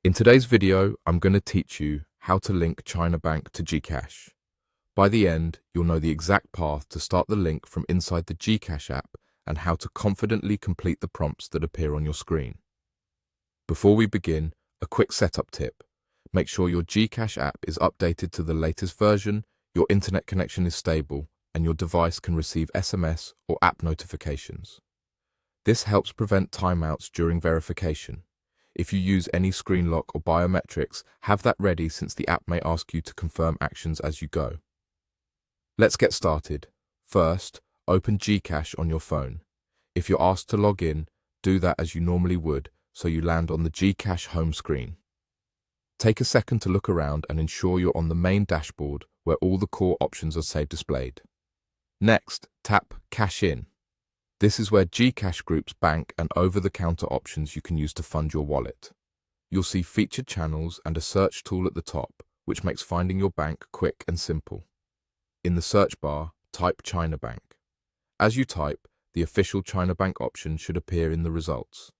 In today's video, I'm going to teach you how to link ChinaBank to GCash. By the end, you'll know the exact path to start the link from inside the GCash app and how to confidently complete the prompts that appear on your screen. Before we begin, a quick setup tip. Make sure your GCash app is updated to the latest version, your internet connection is stable, and your device can receive SMS or app notifications. This helps prevent timeouts during verification. If you use any screen lock or biometrics, have that ready since the app may ask you to confirm actions as you go. Let's get started. First, open GCash on your phone. If you're asked to log in, do that as you normally would, so you land on the GCash home screen. Take a second to look around and ensure you're on the main dashboard where all the core options are displayed. Next, tap Cash In. This is where GCash groups bank and over-the-counter options you can use to fund your wallet. You'll see featured channels and a search tool at the top, which makes finding your bank quick and simple. In the search bar, type ChinaBank. As you type, the official ChinaBank option should appear in the results.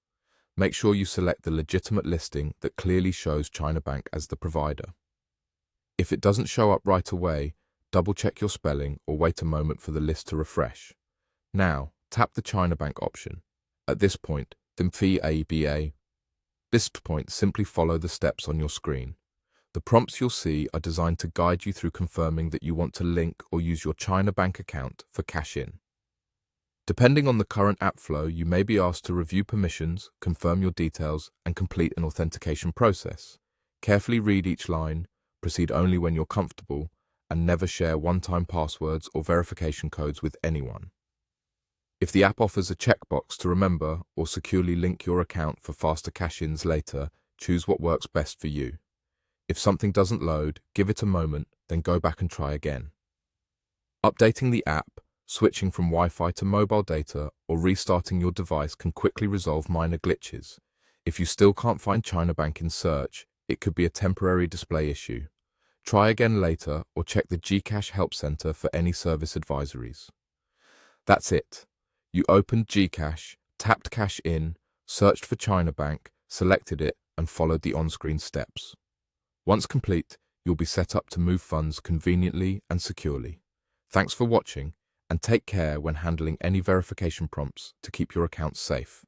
Make sure you select the legitimate listing that clearly shows ChinaBank as the provider. If it doesn't show up right away, double-check your spelling or wait a moment for the list to refresh. Now, tap the ChinaBank option. At this point, simply follow the steps on your screen. The prompts you'll see are designed to guide you through confirming that you want to link or use your ChinaBank account for cash in. Depending on the current app flow, you may be asked to review permissions, confirm your details, and complete an authentication process. Carefully read each line, proceed only when you're comfortable, and never share one-time passwords or verification codes with anyone. If the app offers a checkbox to remember or securely link your account for faster cash-ins later, choose what works best for you. If something doesn't load, give it a moment, then go back and try again. Updating the app, switching from Wi-Fi to mobile data, or restarting your device can quickly resolve minor glitches. If you still can't find ChinaBank in search, it could be a temporary display issue. Try again later or check the GCash Help Center for any service advisories. That's it. You opened GCash, tapped Cash In, searched for ChinaBank, selected it, and followed the on-screen steps. Once complete, you'll be set up to move funds conveniently and securely. Thanks for watching, and take care when handling any verification prompts to keep your account safe.